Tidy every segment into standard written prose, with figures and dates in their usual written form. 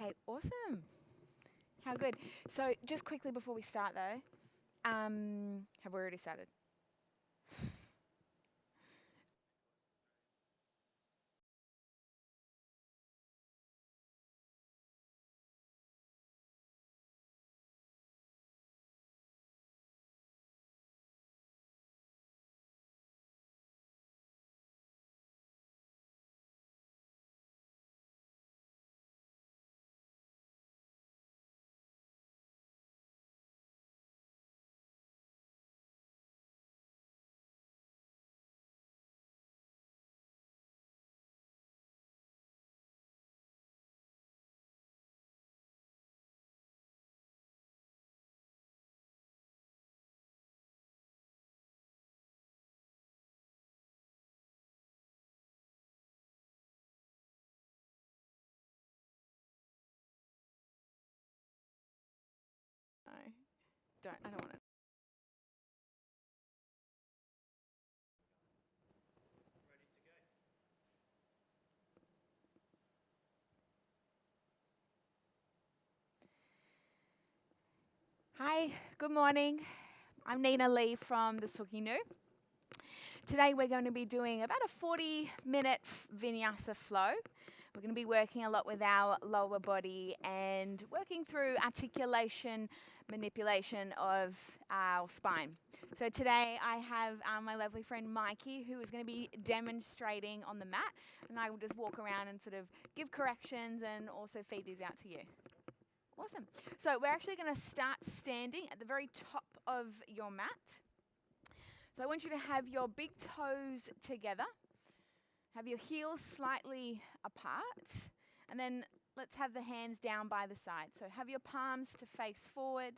Okay, awesome. How good. So just quickly before we start though, have we already started? No, I don't want to. Hi, good morning. I'm Nina Lee from the Suki Nu. Today we're going to be doing about a 40-minute Vinyasa Flow. We're going to be working a lot with our lower body and working through articulation, manipulation of our spine. So today I have my lovely friend Mikey, who is going to be demonstrating on the mat, and I will just walk around and sort of give corrections and also feed these out to you. Awesome. So we're actually going to start standing at the very top of your mat. So I want you to have your big toes together, have your heels slightly apart, and then let's have the hands down by the side. So have your palms to face forward,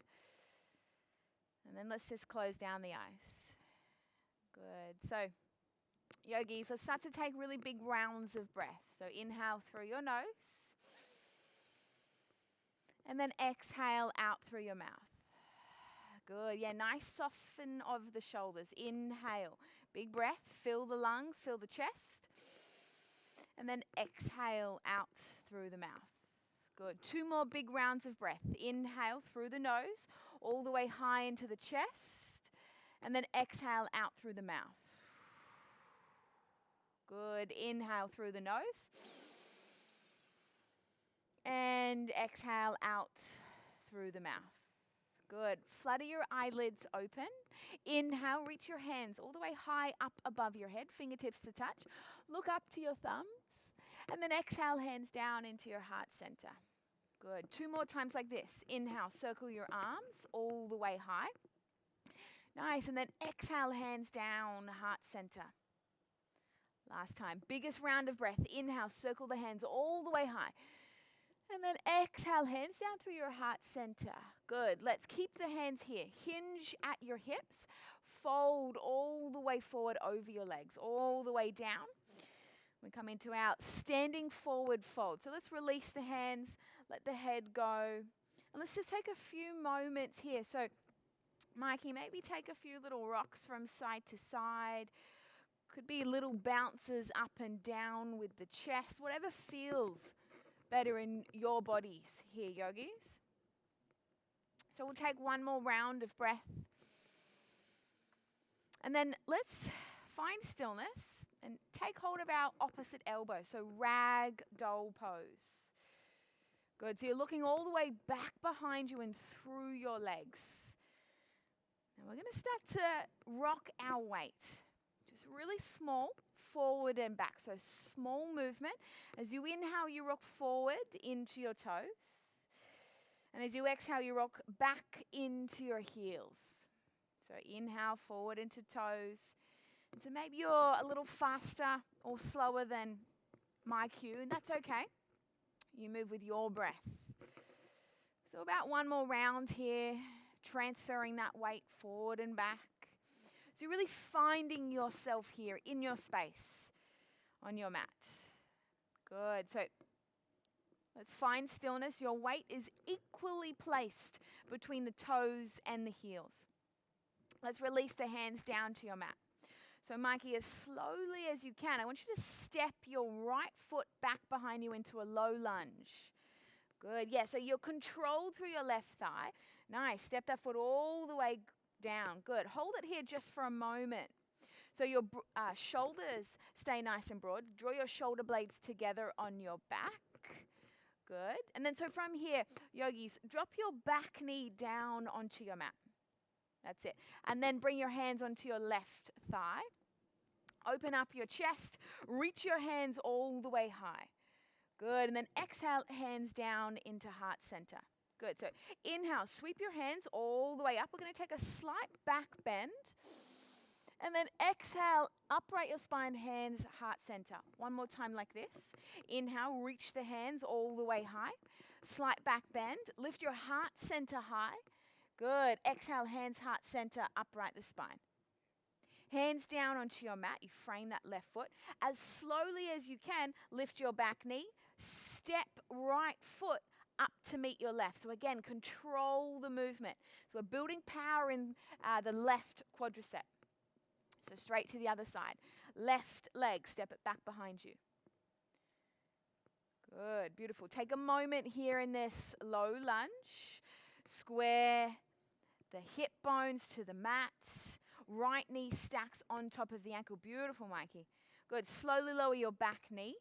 and then let's just close down the eyes. Good. So yogis, let's start to take really big rounds of breath. So inhale through your nose, and then exhale out through your mouth. Good. Yeah, nice soften of the shoulders. Inhale. Big breath. Fill the lungs, fill the chest. And then exhale out through the mouth. Good. 2 more big rounds of breath. Inhale through the nose, all the way high into the chest. And then exhale out through the mouth. Good. Inhale through the nose. And exhale out through the mouth. Good. Flutter your eyelids open. Inhale, reach your hands all the way high up above your head, fingertips to touch. Look up to your thumbs. And then exhale, hands down into your heart center. Good. 2 more times like this. Inhale, circle your arms all the way high. Nice. And then exhale, hands down, heart center. Last time. Biggest round of breath. Inhale, circle the hands all the way high. And then exhale, hands down through your heart center. Good. Let's keep the hands here. Hinge at your hips. Fold all the way forward over your legs, all the way down. We come into our standing forward fold. So let's release the hands, let the head go. And let's just take a few moments here. So Mikey, maybe take a few little rocks from side to side. Could be little bounces up and down with the chest, whatever feels better in your bodies here, yogis. So we'll take 1 more round of breath. And then let's find stillness and take hold of our opposite elbow. So rag doll pose. Good. So you're looking all the way back behind you and through your legs. Now we're going to start to rock our weight. Just really small. Forward and back. So small movement. As you inhale, you rock forward into your toes. And as you exhale, you rock back into your heels. So inhale forward into toes. And so maybe you're a little faster or slower than my cue, and that's okay. You move with your breath. So about 1 more round here, transferring that weight forward and back. So you're really finding yourself here in your space on your mat. Good. So let's find stillness. Your weight is equally placed between the toes and the heels. Let's release the hands down to your mat. So Mikey, as slowly as you can, I want you to step your right foot back behind you into a low lunge. Good. Yeah, so you're controlled through your left thigh. Nice. Step that foot all the way down. Good. Hold it here just for a moment. So your shoulders stay nice and broad. Draw your shoulder blades together on your back. Good. And then so from here, yogis, drop your back knee down onto your mat. That's it. And then bring your hands onto your left thigh. Open up your chest. Reach your hands all the way high. Good. And then exhale, hands down into heart center. Good. So inhale, sweep your hands all the way up. We're going to take a slight back bend. And then exhale, upright your spine, hands, heart center. One more time like this. Inhale, reach the hands all the way high. Slight back bend. Lift your heart center high. Good. Exhale, hands, heart center, upright the spine. Hands down onto your mat. You frame that left foot. As slowly as you can, lift your back knee. Step right foot up to meet your left. So again, control the movement. So we're building power in the left quadricep. So straight to the other side. Left leg, step it back behind you. Good, beautiful. Take a moment here in this low lunge. Square the hip bones to the mat. Right knee stacks on top of the ankle. Beautiful, Mikey. Good. Slowly lower your back knee.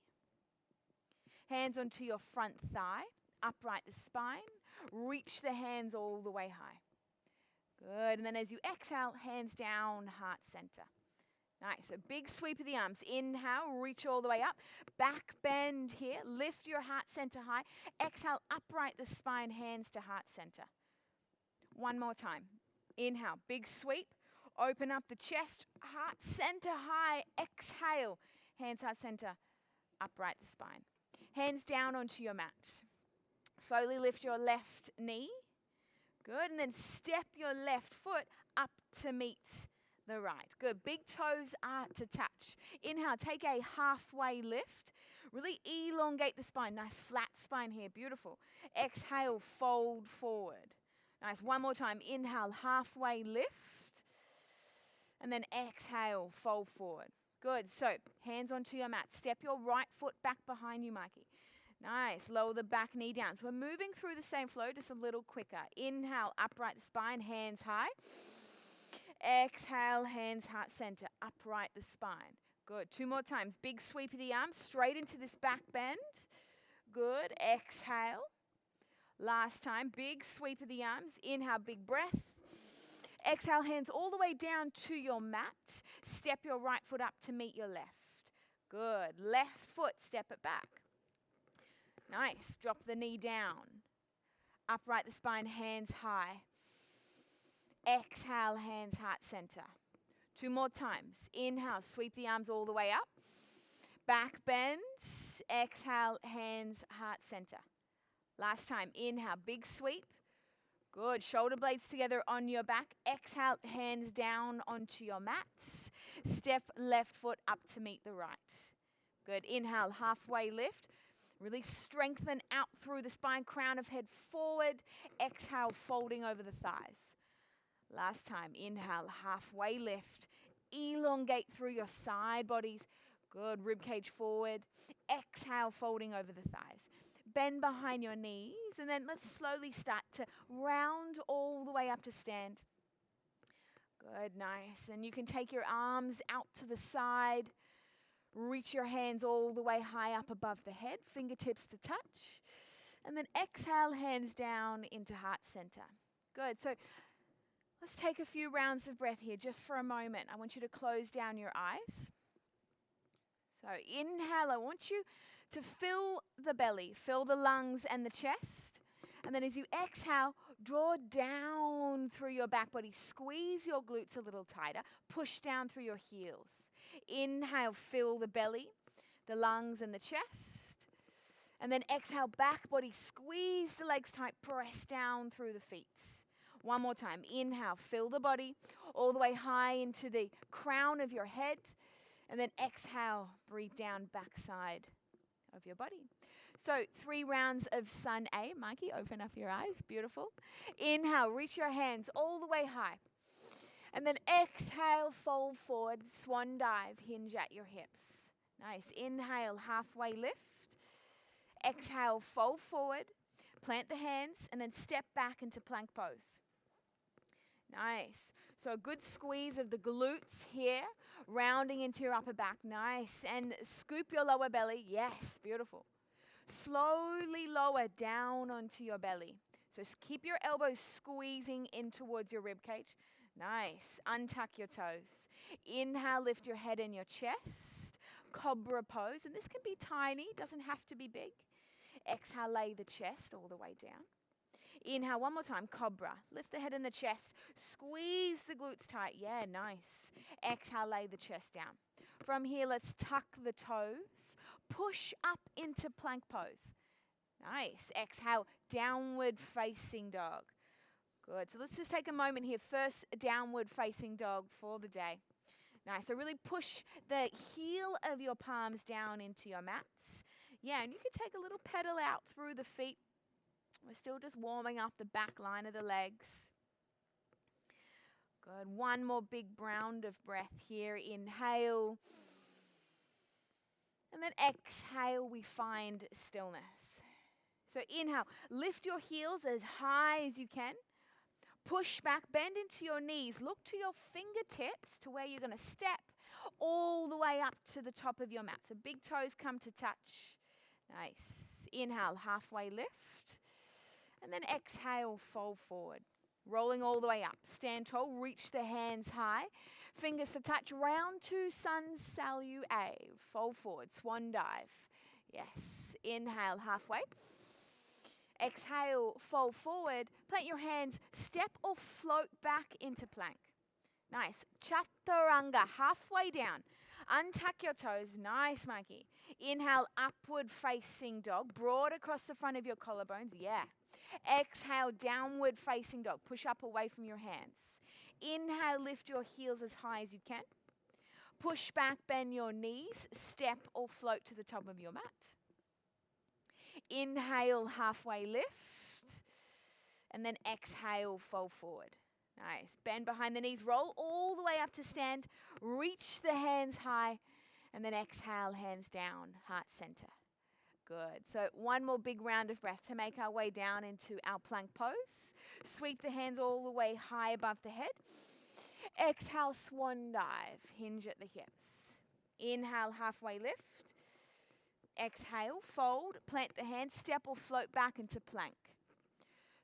Hands onto your front thigh. Upright the spine. Reach the hands all the way high. Good. And then as you exhale, hands down, heart center. Nice. So big sweep of the arms. Inhale, reach all the way up. Back bend here. Lift your heart center high. Exhale, upright the spine, hands to heart center. One more time. Inhale, big sweep. Open up the chest, heart center high. Exhale, hands heart center, upright the spine. Hands down onto your mat. Slowly lift your left knee. Good. And then step your left foot up to meet the right. Good. Big toes are to touch. Inhale, take a halfway lift. Really elongate the spine. Nice flat spine here. Beautiful. Exhale, fold forward. Nice. One more time. Inhale, halfway lift. And then exhale, fold forward. Good. So hands onto your mat. Step your right foot back behind you, Mikey. Nice. Lower the back knee down. So we're moving through the same flow, just a little quicker. Inhale, upright the spine, hands high. Exhale, hands heart center, upright the spine. Good. Two more times. Big sweep of the arms straight into this back bend. Good. Exhale. Last time. Big sweep of the arms. Inhale, big breath. Exhale, hands all the way down to your mat. Step your right foot up to meet your left. Good. Left foot, step it back. Nice. Drop the knee down. Upright the spine, hands high. Exhale, hands heart center. Two more times. Inhale, sweep the arms all the way up. Back bend. Exhale, hands heart center. Last time. Inhale, big sweep. Good. Shoulder blades together on your back. Exhale, hands down onto your mat. Step left foot up to meet the right. Good. Inhale, halfway lift. Really strengthen out through the spine, crown of head forward. Exhale, folding over the thighs. Last time. Inhale, halfway lift. Elongate through your side bodies. Good. Rib cage forward. Exhale, folding over the thighs. Bend behind your knees, and then let's slowly start to round all the way up to stand. Good, nice. And you can take your arms out to the side. Reach your hands all the way high up above the head, fingertips to touch. And then exhale, hands down into heart center. Good. So let's take a few rounds of breath here just for a moment. I want you to close down your eyes. So inhale, I want you to fill the belly, fill the lungs and the chest. And then as you exhale, draw down through your back body. Squeeze your glutes a little tighter. Push down through your heels. Inhale, fill the belly, the lungs and the chest. And then exhale, back body. Squeeze the legs tight. Press down through the feet. One more time. Inhale, fill the body all the way high into the crown of your head. And then exhale, breathe down, backside of your body. So 3 rounds of sun A. Mikey, open up your eyes. Beautiful. Inhale, reach your hands all the way high. And then exhale, fold forward, swan dive, hinge at your hips. Nice. Inhale, halfway lift. Exhale, fold forward. plant the hands and then step back into plank pose. Nice. So a good squeeze of the glutes here, rounding into your upper back. Nice. And scoop your lower belly. Yes, beautiful. Slowly lower down onto your belly. So keep your elbows squeezing in towards your rib cage. Nice. Untuck your toes. Inhale, lift your head and your chest. Cobra pose. And this can be tiny, doesn't have to be big. Exhale, lay the chest all the way down. Inhale, one more time, cobra. Lift the head and the chest. Squeeze the glutes tight. Yeah, nice. Exhale, lay the chest down. From here, let's tuck the toes. Push up into plank pose. Nice. Exhale, downward facing dog. Good. So let's just take a moment here. First downward facing dog for the day. Nice. So really push the heel of your palms down into your mats. Yeah, and you can take a little pedal out through the feet. We're still just warming up the back line of the legs. Good. One more big round of breath here. Inhale. And then exhale, we find stillness. So inhale, lift your heels as high as you can. Push back, bend into your knees. Look to your fingertips to where you're going to step all the way up to the top of your mat. So big toes come to touch. Nice. Inhale, halfway lift. And then exhale, fold forward. Rolling all the way up. Stand tall, reach the hands high. Fingers to touch, round to sun salute. Fold forward, swan dive. Yes. Inhale, halfway. Exhale, fold forward. Plant your hands, step or float back into plank. Nice. Chaturanga, halfway down. Untuck your toes. Nice, Mikey. Inhale, upward facing dog. Broad across the front of your collarbones. Yeah. Exhale, downward facing dog. Push up away from your hands. Inhale, lift your heels as high as you can. Push back, bend your knees. Step or float to the top of your mat. Inhale, halfway lift. And then exhale, fold forward. Nice. Bend behind the knees. Roll all the way up to stand. Reach the hands high. And then exhale, hands down, heart center. Good. So one more big round of breath to make our way down into our plank pose. Sweep the hands all the way high above the head. Exhale, swan dive. Hinge at the hips. Inhale, halfway lift. Exhale, fold. Plant the hands. Step or float back into plank.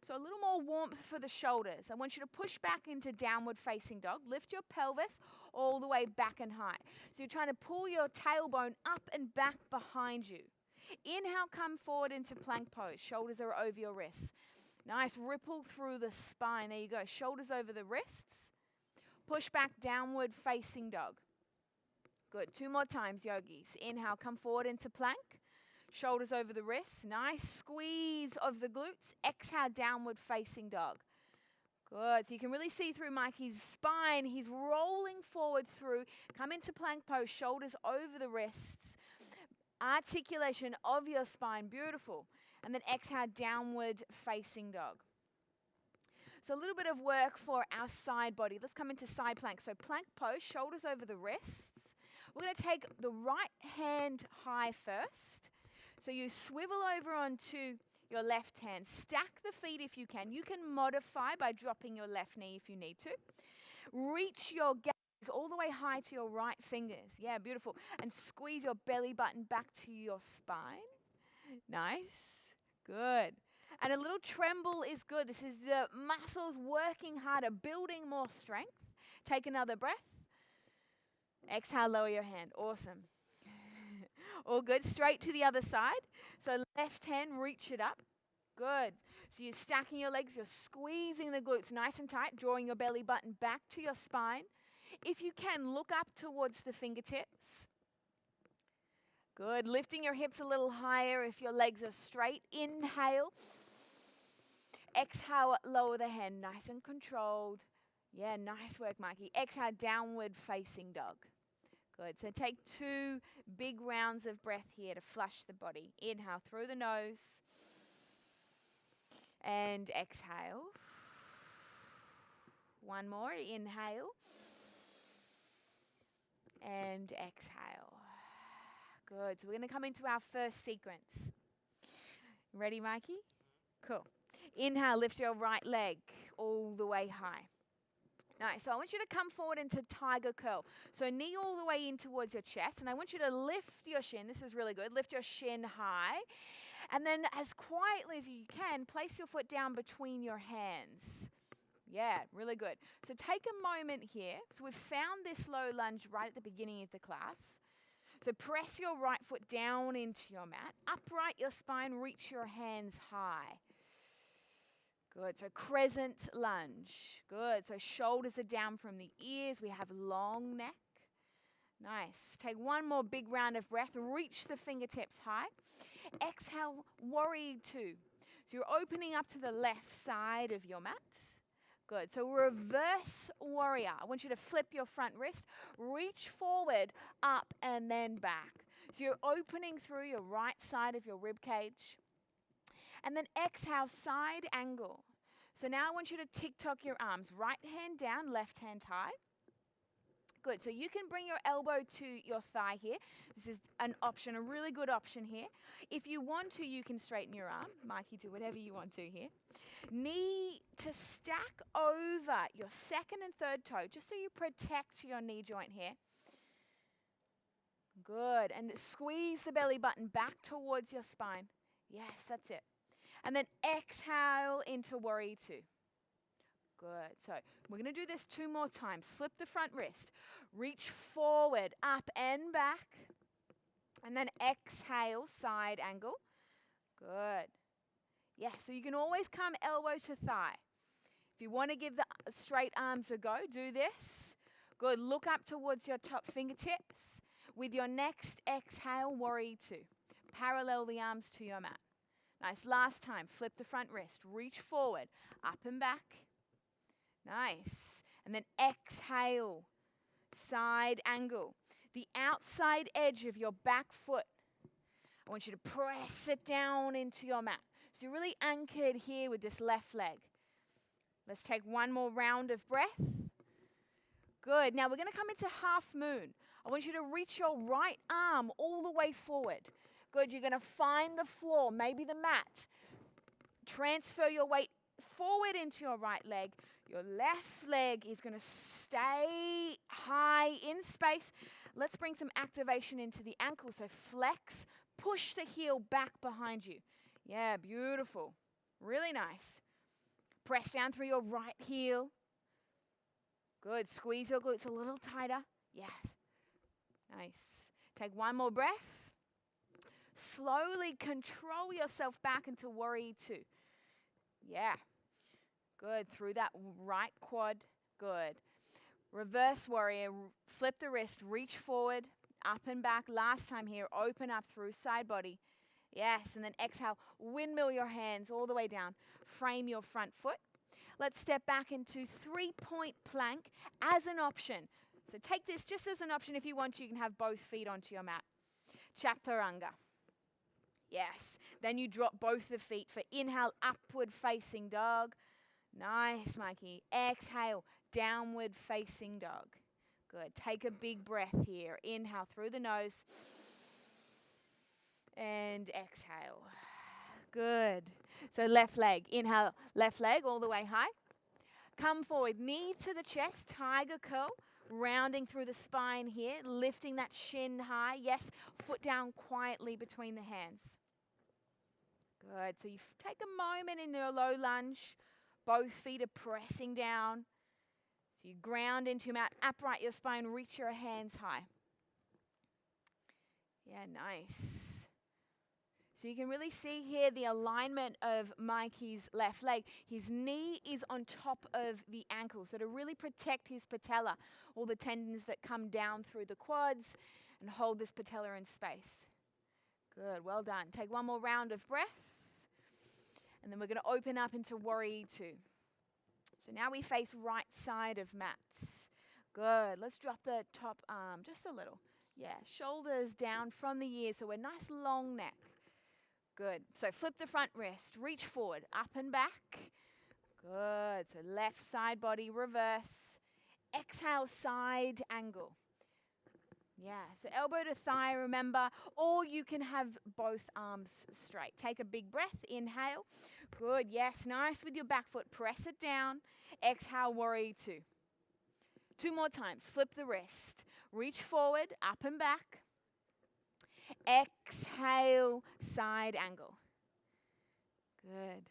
So a little more warmth for the shoulders. I want you to push back into downward facing dog. Lift your pelvis all the way back and high. So you're trying to pull your tailbone up and back behind you. Inhale, come forward into plank pose. Shoulders are over your wrists. Nice ripple through the spine. There you go. Shoulders over the wrists. Push back, downward facing dog. Good. Two more times, yogis. Inhale, come forward into plank. Shoulders over the wrists. Nice squeeze of the glutes. Exhale, downward facing dog. Good. So you can really see through Mikey's spine. He's rolling forward through. Come into plank pose. Shoulders over the wrists. Articulation of your spine. Beautiful. And then exhale, downward facing dog. So a little bit of work for our side body. Let's come into side plank. So plank pose, shoulders over the wrists. We're going to take the right hand high first. So you swivel over onto your left hand. Stack the feet if you can. You can modify by dropping your left knee if you need to. Reach your gaze all the way high to your right fingers. Yeah, beautiful. And squeeze your belly button back to your spine. Nice. Good. And a little tremble is good. This is the muscles working harder, building more strength. Take another breath. Exhale, lower your hand. Awesome. All good. Straight to the other side. So left hand, reach it up. Good. So you're stacking your legs. You're squeezing the glutes nice and tight, drawing your belly button back to your spine. If you can, look up towards the fingertips. Good. Lifting your hips a little higher if your legs are straight. Inhale. Exhale, lower the hand. Nice and controlled. Yeah, nice work, Mikey. Exhale, downward facing dog. Good. So take 2 big rounds of breath here to flush the body. Inhale through the nose. And exhale. One more. Inhale. And exhale. Good. So we're going to come into our first sequence. Ready, Mikey? Cool. Inhale, lift your right leg all the way high. Nice. So I want you to come forward into tiger curl. So knee all the way in towards your chest, and I want you to lift your shin. This is really good. Lift your shin high. And then as quietly as you can, place your foot down between your hands. Yeah, really good. So take a moment here. So we've found this low lunge right at the beginning of the class. So press your right foot down into your mat. Upright your spine, reach your hands high. Good. So crescent lunge. Good. So shoulders are down from the ears. We have long neck. Nice. Take one more big round of breath. Reach the fingertips high. Exhale, warrior two. So you're opening up to the left side of your mat. Good. So reverse warrior. I want you to flip your front wrist, reach forward, up, and then back. So you're opening through your right side of your rib cage. And then exhale, side angle. So now I want you to tick-tock your arms. Right hand down, left hand high. Good. So you can bring your elbow to your thigh here. This is an option, a really good option here. If you want to, you can straighten your arm. Mikey, do whatever you want to here. Knee to stack over your second and third toe, just so you protect your knee joint here. Good. And squeeze the belly button back towards your spine. Yes, that's it. And then exhale into warrior two. Good. So we're going to do this 2 more times. Flip the front wrist. Reach forward, up and back. And then exhale, side angle. Good. Yeah, so you can always come elbow to thigh. If you want to give the straight arms a go, do this. Good. Look up towards your top fingertips. With your next exhale, warrior two. Parallel the arms to your mat. Nice. Last time, flip the front wrist. Reach forward, up and back. Nice. And then exhale, side angle. The outside edge of your back foot, I want you to press it down into your mat. So you're really anchored here with this left leg. Let's take one more round of breath. Good. Now we're going to come into half moon. I want you to reach your right arm all the way forward. Good. You're going to find the floor, maybe the mat. Transfer your weight forward into your right leg. Your left leg is going to stay high in space. Let's bring some activation into the ankle. So flex, push the heel back behind you. Yeah, beautiful. Really nice. Press down through your right heel. Good. Squeeze your glutes a little tighter. Yes. Nice. Take one more breath. Slowly control yourself back into warrior two. Yeah. Good. Through that right quad. Good. Reverse warrior. Flip the wrist. Reach forward. Up and back. Last time here. Open up through side body. Yes. And then exhale. Windmill your hands all the way down. Frame your front foot. Let's step back into 3-point plank as an option. So take this just as an option. If you want, you can have both feet onto your mat. Chaturanga. Yes. Then you drop both the feet for inhale, upward facing dog. Nice, Mikey. Exhale, downward facing dog. Good. Take a big breath here. Inhale through the nose. And exhale. Good. So left leg. Inhale, left leg all the way high. Come forward. Knee to the chest. Tiger curl. Rounding through the spine here. Lifting that shin high. Yes. Foot down quietly between the hands. Good. So you take a moment in your low lunge. Both feet are pressing down. So you ground into your mat. Upright your spine. Reach your hands high. Yeah, nice. So you can really see here the alignment of Mikey's left leg. His knee is on top of the ankle. So to really protect his patella, all the tendons that come down through the quads and hold this patella in space. Good, well done. Take one more round of breath. And then we're going to open up into warrior two. So now we face right side of mats. Good, let's drop the top arm just a little. Yeah, shoulders down from the ears, so we're nice long neck. Good. So flip the front wrist, reach forward, up and back. Good. So left side body reverse. Exhale, side angle. Yeah, so elbow to thigh, remember, or you can have both arms straight. Take a big breath, inhale. Good, yes, nice with your back foot. Press it down. Exhale, warrior two. Two more times, flip the wrist. Reach forward, up and back. Exhale, side angle. Good.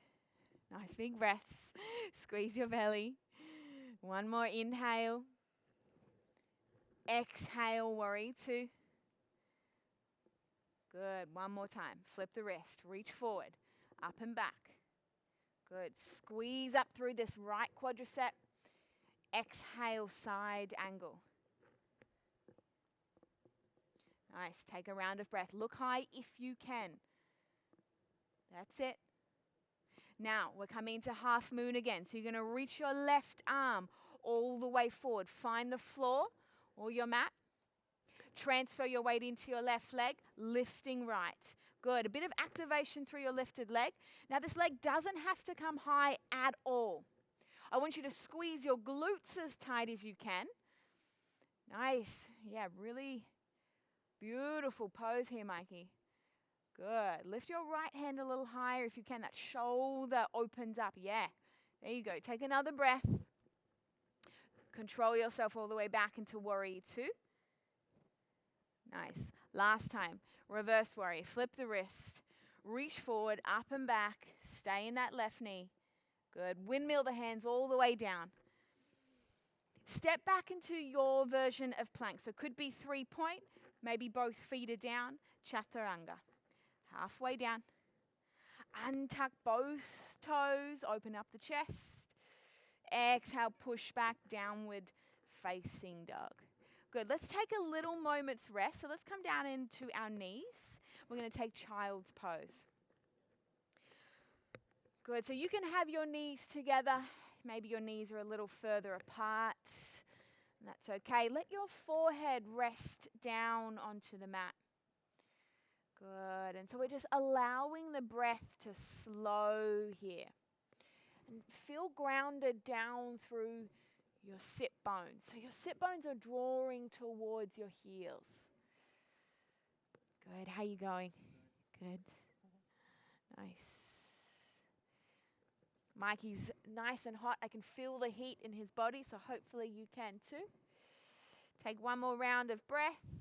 Nice big breaths. Squeeze your belly. One more inhale. Exhale, warrior two. Good. One more time. Flip the wrist. Reach forward. Up and back. Good. Squeeze up through this right quadricep. Exhale, side angle. Nice. Take a round of breath. Look high if you can. That's it. Now, we're coming to half moon again. So you're going to reach your left arm all the way forward. Find the floor or your mat. Transfer your weight into your left leg, lifting right. Good. A bit of activation through your lifted leg. Now, this leg doesn't have to come high at all. I want you to squeeze your glutes as tight as you can. Nice. Yeah, really beautiful pose here, Mikey. Good. Lift your right hand a little higher if you can. That shoulder opens up. Yeah. There you go. Take another breath. Control yourself all the way back into warrior two. Nice. Last time. Reverse warrior. Flip the wrist. Reach forward, up and back. Stay in that left knee. Good. Windmill the hands all the way down. Step back into your version of plank. So could be 3-point. Maybe both feet are down. Chaturanga. Halfway down. Untuck both toes. Open up the chest. Exhale, push back, downward facing dog. Good. Let's take a little moment's rest. So let's come down into our knees. We're going to take child's pose. Good. So you can have your knees together. Maybe your knees are a little further apart. That's okay. Let your forehead rest down onto the mat. Good. And so we're just allowing the breath to slow here. And feel grounded down through your sit bones. So your sit bones are drawing towards your heels. Good. How you going? Good. Nice. Mikey's nice and hot. I can feel the heat in his body, so hopefully you can too. Take one more round of breath.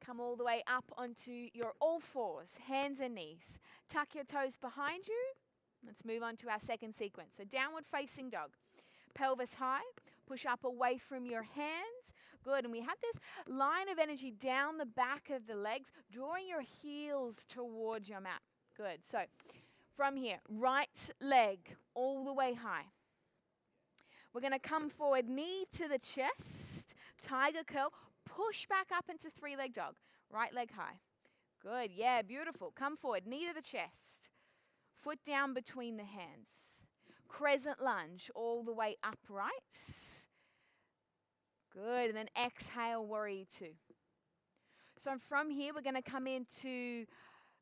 Come all the way up onto your all fours, hands and knees. Tuck your toes behind you. Let's move on to our second sequence. So downward facing dog. Pelvis high. Push up away from your hands. Good. And we have this line of energy down the back of the legs, drawing your heels towards your mat. Good. So from here, right leg all the way high. We're going to come forward, knee to the chest, tiger curl. Push back up into three-leg dog. Right leg high. Good. Yeah, beautiful. Come forward. Knee to the chest. Foot down between the hands. Crescent lunge all the way upright. Good. And then exhale, warrior two. So from here, we're going to come into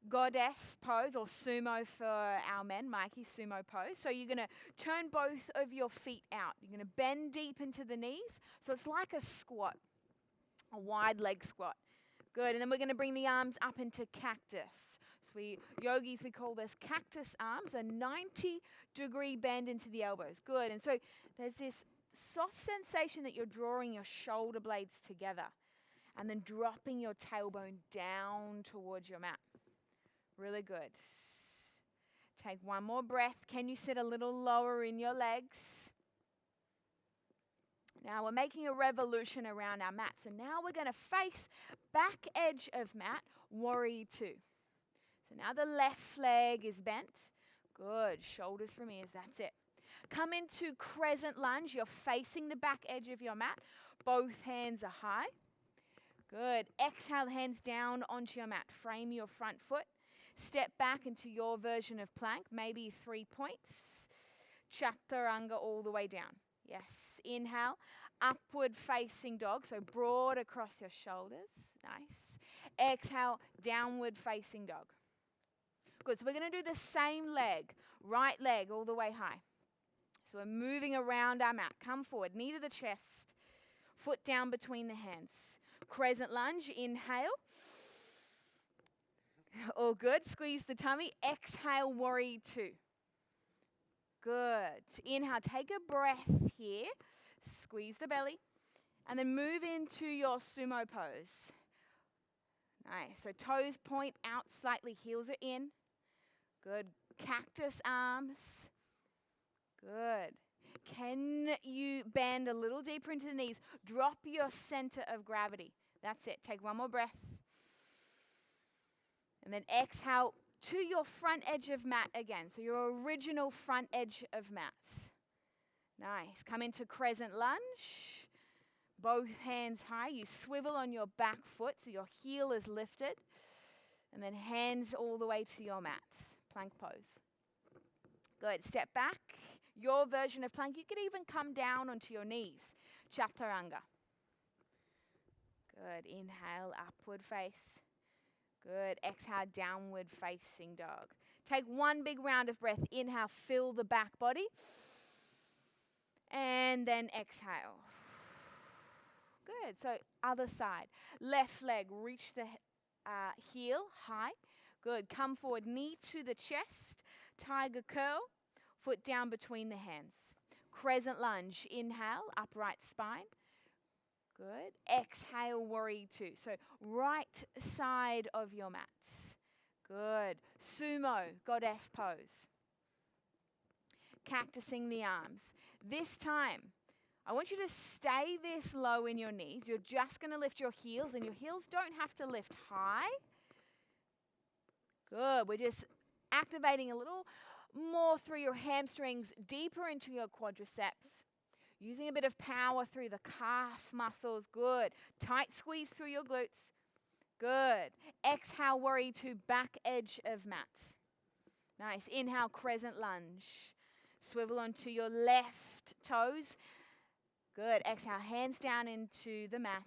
goddess pose or sumo for our men. Mikey, sumo pose. So you're going to turn both of your feet out. You're going to bend deep into the knees. So it's like a squat. A wide leg squat. Good. And then we're going to bring the arms up into cactus. So yogis, we call this cactus arms, a 90-degree bend into the elbows. Good. And so there's this soft sensation that you're drawing your shoulder blades together and then dropping your tailbone down towards your mat. Really good. Take one more breath. Can you sit a little lower in your legs? Now we're making a revolution around our mat. So now we're going to face back edge of mat, warrior two. So now the left leg is bent. Good. Shoulders from ears. That's it. Come into crescent lunge. You're facing the back edge of your mat. Both hands are high. Good. Exhale, hands down onto your mat. Frame your front foot. Step back into your version of plank, maybe 3 points. Chaturanga all the way down. Yes. Inhale, upward facing dog, so broad across your shoulders. Nice. Exhale, downward facing dog. Good. So we're going to do the same leg, right leg all the way high. So we're moving around our mat. Come forward, knee to the chest. Foot down between the hands. Crescent lunge, inhale. All good. Squeeze the tummy. Exhale, warrior two. Good. Inhale, take a breath here. Squeeze the belly. And then move into your sumo pose. Nice. So toes point out slightly, heels are in. Good. Cactus arms. Good. Can you bend a little deeper into the knees? Drop your center of gravity. That's it. Take one more breath. And then exhale to your front edge of mat again. So your original front edge of mat. Nice. Come into crescent lunge. Both hands high. You swivel on your back foot so your heel is lifted. And then hands all the way to your mat. Plank pose. Good. Step back. Your version of plank. You could even come down onto your knees. Chaturanga. Good. Inhale, upward face. Good. Exhale, downward facing dog. Take one big round of breath. Inhale, fill the back body. And then exhale. Good. So other side. Left leg, reach the heel high. Good. Come forward, knee to the chest. Tiger curl. Foot down between the hands. Crescent lunge. Inhale, upright spine. Good. Exhale, warrior two. So right side of your mat. Good. Sumo, goddess pose. Cactusing the arms. This time, I want you to stay this low in your knees. You're just going to lift your heels, and your heels don't have to lift high. Good. We're just activating a little more through your hamstrings, deeper into your quadriceps. Using a bit of power through the calf muscles. Good. Tight squeeze through your glutes. Good. Exhale, warrior two, back edge of mat. Nice. Inhale, crescent lunge. Swivel onto your left toes. Good. Exhale, hands down into the mat.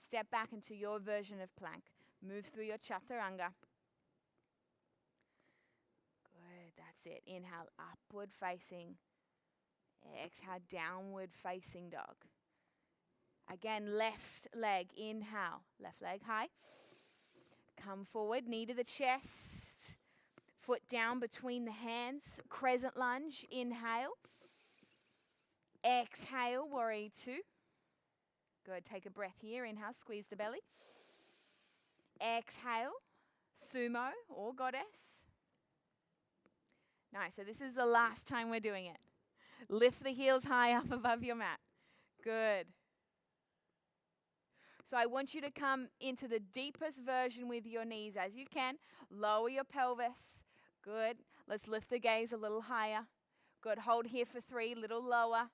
Step back into your version of plank. Move through your chaturanga. That's it. Inhale, upward facing. Exhale, downward facing dog. Again, left leg. Inhale, left leg high. Come forward, knee to the chest. Foot down between the hands. Crescent lunge. Inhale. Exhale, warrior two. Good. Take a breath here. Inhale, squeeze the belly. Exhale, sumo or goddess. Nice. So this is the last time we're doing it. Lift the heels high up above your mat. Good. So I want you to come into the deepest version with your knees as you can. Lower your pelvis. Good. Let's lift the gaze a little higher. Good. Hold here for 3, little lower.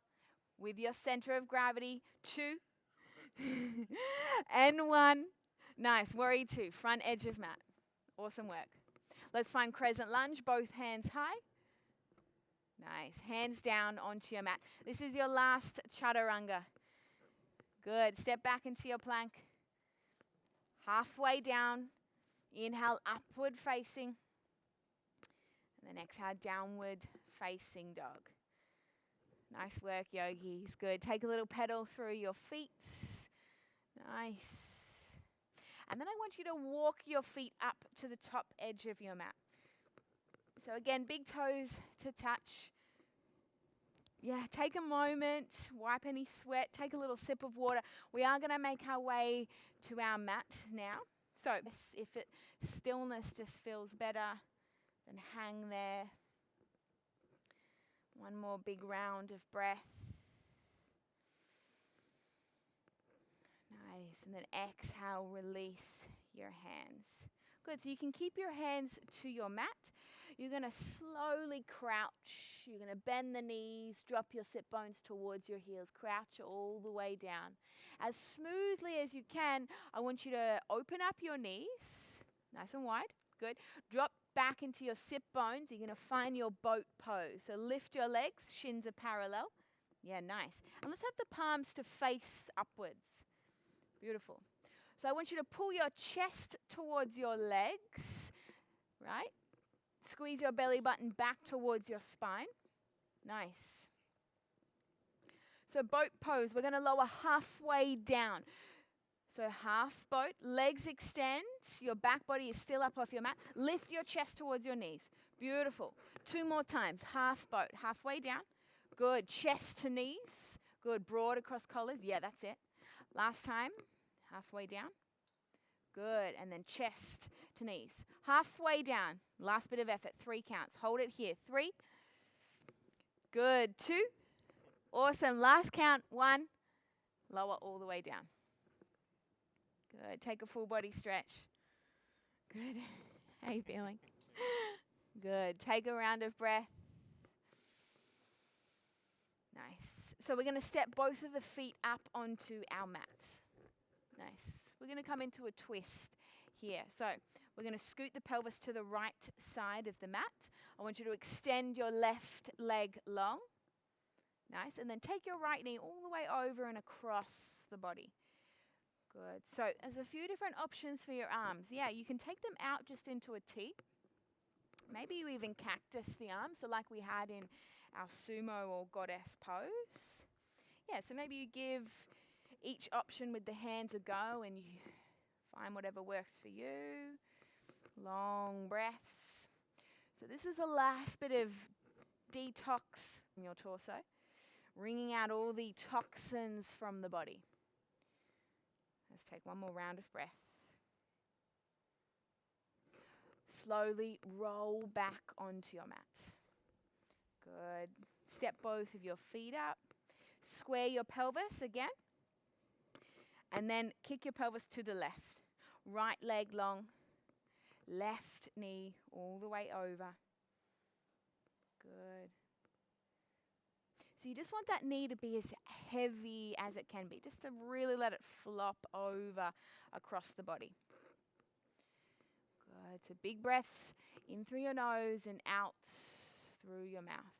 With your center of gravity. 2. And 1. Nice. Warrior two. Front edge of mat. Awesome work. Let's find crescent lunge. Both hands high. Nice. Hands down onto your mat. This is your last chaturanga. Good. Step back into your plank. Halfway down. Inhale, upward facing. And then exhale, downward facing dog. Nice work, yogis. Good. Take a little pedal through your feet. Nice. And then I want you to walk your feet up to the top edge of your mat. So again, big toes to touch. Yeah, take a moment, wipe any sweat, take a little sip of water. We are going to make our way to our mat now. So if stillness just feels better, then hang there. One more big round of breath. Nice. And then exhale, release your hands. Good. So you can keep your hands to your mat. You're going to slowly crouch. You're going to bend the knees, drop your sit bones towards your heels, crouch all the way down. As smoothly as you can, I want you to open up your knees, nice and wide. Good. Drop back into your sit bones. You're going to find your boat pose. So lift your legs, shins are parallel. Yeah, nice. And let's have the palms to face upwards. Beautiful. So I want you to pull your chest towards your legs, right? Squeeze your belly button back towards your spine. Nice. So boat pose, we're going to lower halfway down. So half boat, legs extend, your back body is still up off your mat. Lift your chest towards your knees. Beautiful. 2 more times, half boat, halfway down. Good, chest to knees. Good, broad across collars. Yeah, that's it. Last time, halfway down. Good, and then chest to knees. Halfway down, last bit of effort, 3 counts. Hold it here, 3. Good, 2. Awesome, last count, 1. Lower all the way down. Good, take a full body stretch. Good, how you feeling? Good, take a round of breath. Nice. So we're going to step both of the feet up onto our mats. Nice. We're going to come into a twist here. So we're going to scoot the pelvis to the right side of the mat. I want you to extend your left leg long. Nice. And then take your right knee all the way over and across the body. Good. So there's a few different options for your arms. Yeah, you can take them out just into a T. Maybe you even cactus the arms, so like we had in our sumo or goddess pose. Yeah, so maybe you give each option with the hands a go and you find whatever works for you. Long breaths. So this is the last bit of detox in your torso, wringing out all the toxins from the body. Let's take one more round of breath. Slowly roll back onto your mat. Good. Step both of your feet up. Square your pelvis again. And then kick your pelvis to the left. Right leg long. Left knee all the way over. Good. So you just want that knee to be as heavy as it can be, just to really let it flop over across the body. Good. So big breaths in through your nose and out through your mouth.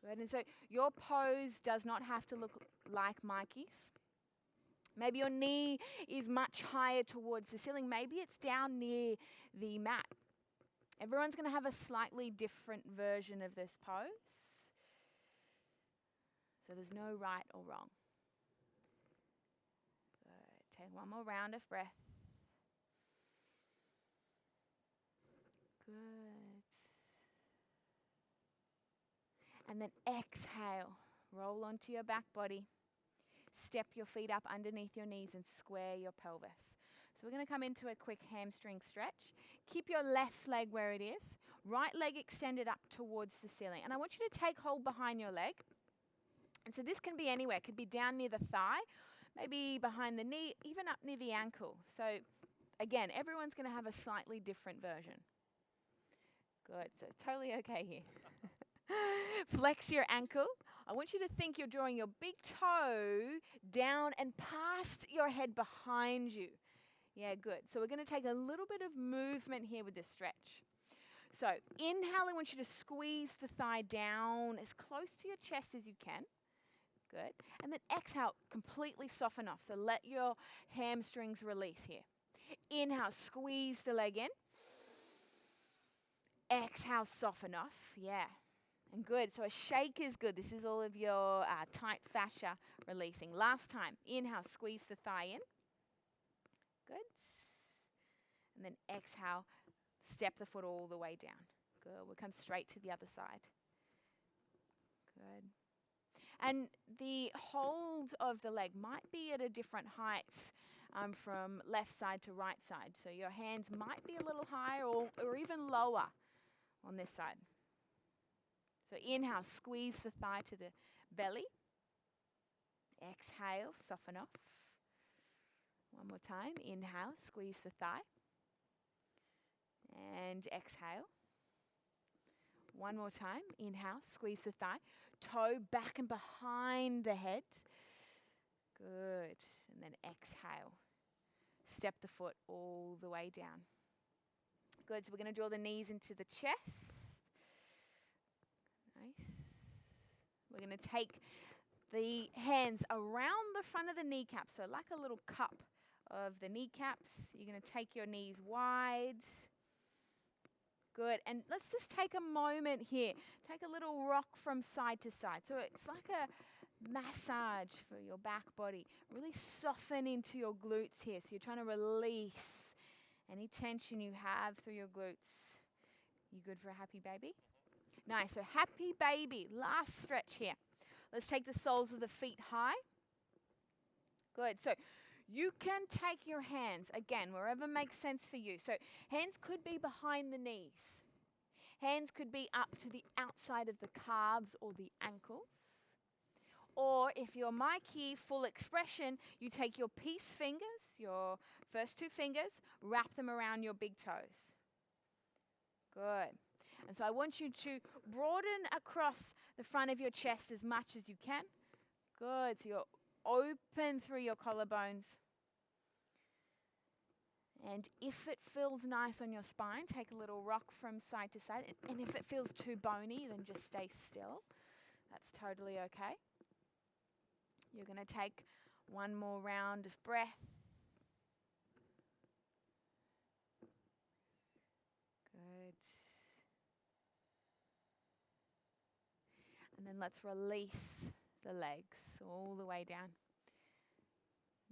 Good. And so your pose does not have to look like Mikey's. Maybe your knee is much higher towards the ceiling. Maybe it's down near the mat. Everyone's going to have a slightly different version of this pose. So there's no right or wrong. Good. Take one more round of breath. Good. And then exhale. Roll onto your back body. Step your feet up underneath your knees and square your pelvis. So we're going to come into a quick hamstring stretch. Keep your left leg where it is. Right leg extended up towards the ceiling. And I want you to take hold behind your leg. And so this can be anywhere. It could be down near the thigh, maybe behind the knee, even up near the ankle. So again, everyone's going to have a slightly different version. Good. So totally okay here. Flex your ankle. I want you to think you're drawing your big toe down and past your head behind you. Yeah, good. So we're going to take a little bit of movement here with this stretch. So inhale, I want you to squeeze the thigh down as close to your chest as you can. Good. And then exhale, completely soften off. So let your hamstrings release here. Inhale, squeeze the leg in. Exhale, soften off. Yeah. And good. So a shake is good. This is all of your tight fascia releasing. Last time. Inhale, squeeze the thigh in. Good. And then exhale, step the foot all the way down. Good. We'll come straight to the other side. Good. And the hold of the leg might be at a different height from left side to right side. So your hands might be a little higher or even lower on this side. So inhale, squeeze the thigh to the belly. Exhale, soften off. One more time. Inhale, squeeze the thigh. And exhale. One more time. Inhale, squeeze the thigh. Toe back and behind the head. Good. And then exhale. Step the foot all the way down. Good. So we're going to draw the knees into the chest. Nice. We're going to take the hands around the front of the kneecap. So like a little cup of the kneecaps. You're going to take your knees wide. Good. And let's just take a moment here. Take a little rock from side to side. So it's like a massage for your back body. Really soften into your glutes here. So you're trying to release any tension you have through your glutes. You good for a happy baby? Nice. So happy baby. Last stretch here. Let's take the soles of the feet high. Good. So you can take your hands, again, wherever makes sense for you. So hands could be behind the knees. Hands could be up to the outside of the calves or the ankles. Or if you're Mikey, full expression, you take your peace fingers, your first two fingers, wrap them around your big toes. Good. And so I want you to broaden across the front of your chest as much as you can. Good. So you're open through your collarbones. And if it feels nice on your spine, take a little rock from side to side. And if it feels too bony, then just stay still. That's totally okay. You're going to take one more round of breath. Good. And then let's release the legs all the way down.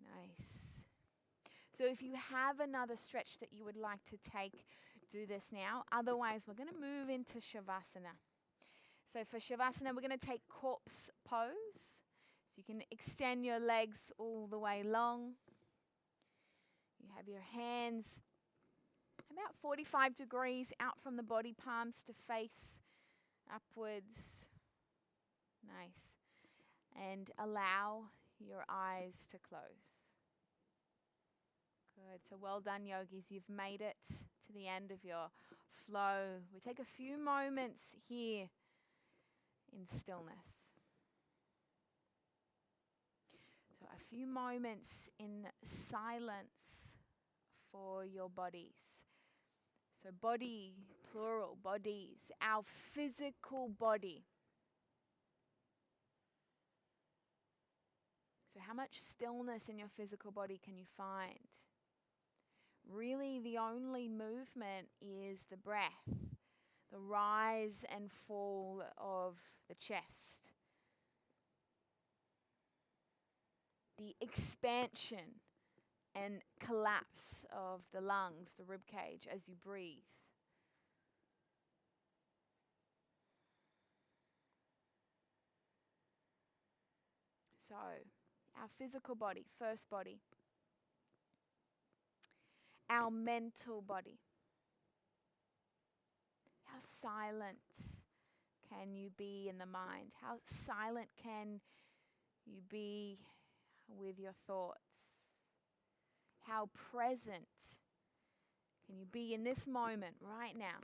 Nice. So if you have another stretch that you would like to take, do this now. Otherwise, we're going to move into Shavasana. So for Shavasana, we're going to take corpse pose. So you can extend your legs all the way long. You have your hands about 45 degrees out from the body, palms to face upwards. Nice. And allow your eyes to close. Good. So well done, yogis. You've made it to the end of your flow. We take a few moments here in stillness. So a few moments in silence for your bodies. So body, plural, bodies, our physical body. So how much stillness in your physical body can you find? Really, the only movement is the breath, the rise and fall of the chest, the expansion and collapse of the lungs, the rib cage as you breathe. So, our physical body, first body. Our mental body. How silent can you be in the mind? How silent can you be with your thoughts? How present can you be in this moment right now?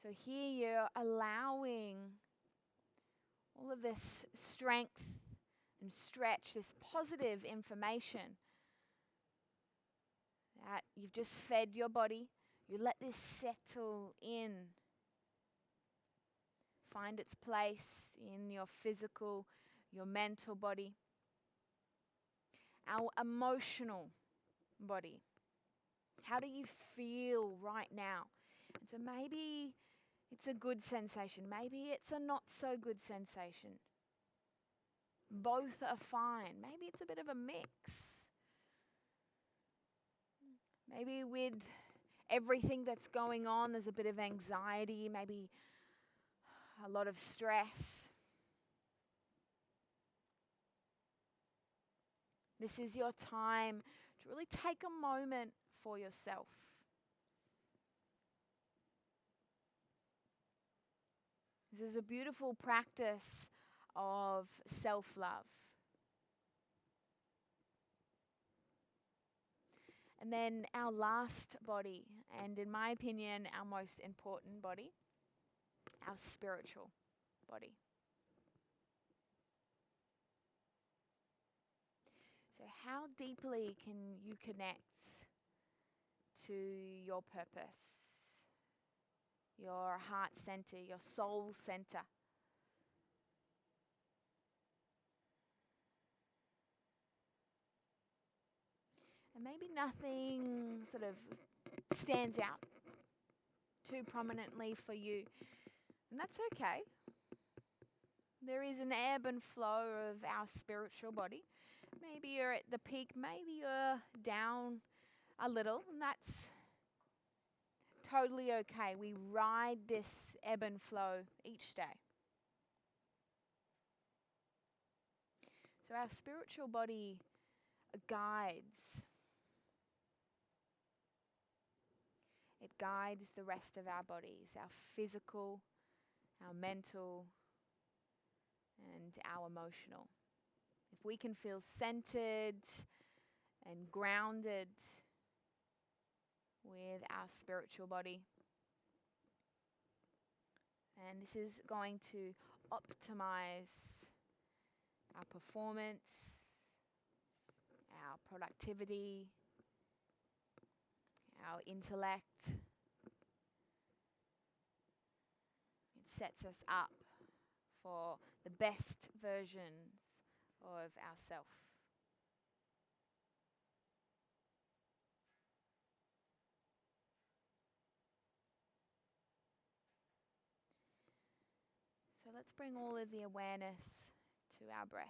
So here you're allowing all of this strength and stretch, this positive information that you've just fed your body. You let this settle in, find its place in your physical, your mental body, our emotional body. How do you feel right now? And so maybe it's a good sensation. Maybe it's a not so good sensation. Both are fine. Maybe it's a bit of a mix. Maybe with everything that's going on, there's a bit of anxiety, maybe a lot of stress. This is your time to really take a moment for yourself. This is a beautiful practice of self-love. And then our last body, and in my opinion, our most important body, our spiritual body. So how deeply can you connect to your purpose, your heart center, your soul center? And maybe nothing sort of stands out too prominently for you. And that's okay. There is an ebb and flow of our spiritual body. Maybe you're at the peak, maybe you're down a little, and that's totally okay. We ride this ebb and flow each day. So our spiritual body guides. It guides the rest of our bodies, our physical, our mental, and our emotional. If we can feel centered and grounded with our spiritual body, and this is going to optimize our performance, our productivity, our intellect. It sets us up for the best versions of ourselves. So let's bring all of the awareness to our breath.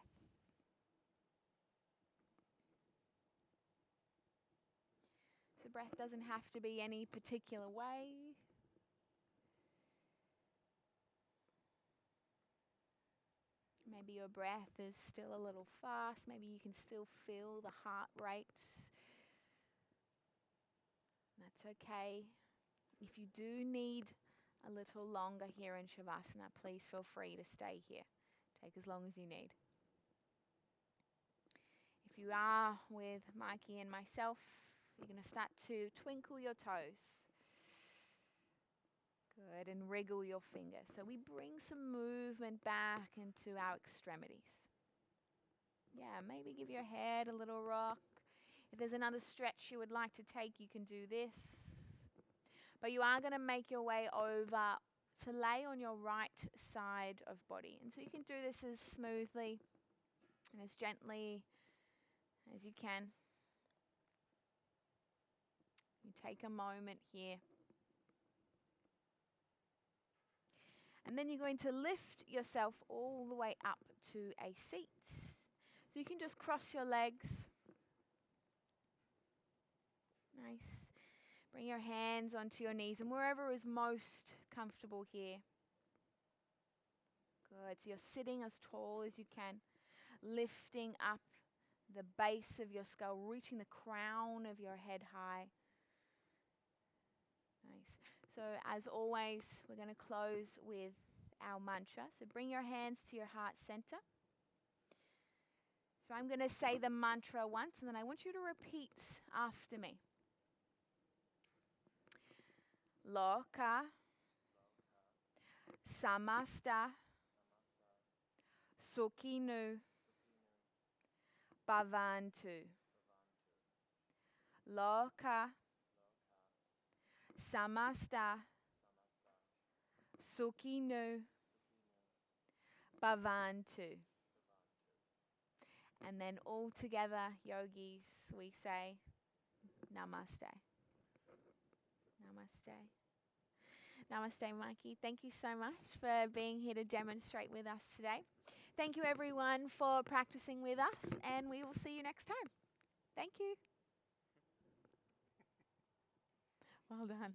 So breath doesn't have to be any particular way. Maybe your breath is still a little fast. Maybe you can still feel the heart rate. That's okay. If you do need a little longer here in Shavasana, please feel free to stay here. Take as long as you need. If you are with Mikey and myself, you're going to start to twinkle your toes. Good, and wriggle your fingers. So we bring some movement back into our extremities. Yeah, maybe give your head a little rock. If there's another stretch you would like to take, you can do this. But you are going to make your way over to lay on your right side of body. And so you can do this as smoothly and as gently as you can. You take a moment here. And then you're going to lift yourself all the way up to a seat. So you can just cross your legs. Nice. Bring your hands onto your knees and wherever is most comfortable here. Good. So you're sitting as tall as you can, lifting up the base of your skull, reaching the crown of your head high. Nice. So as always, we're going to close with our mantra. So bring your hands to your heart center. So I'm going to say the mantra once, and then I want you to repeat after me. Loka samasta sukhinu bhavantu. Loka samasta sukhinu bhavantu. And then all together, yogis, we say namaste. Namaste. Namaste, Mikey. Thank you so much for being here to demonstrate with us today. Thank you, everyone, for practicing with us, and we will see you next time. Thank you. Well done.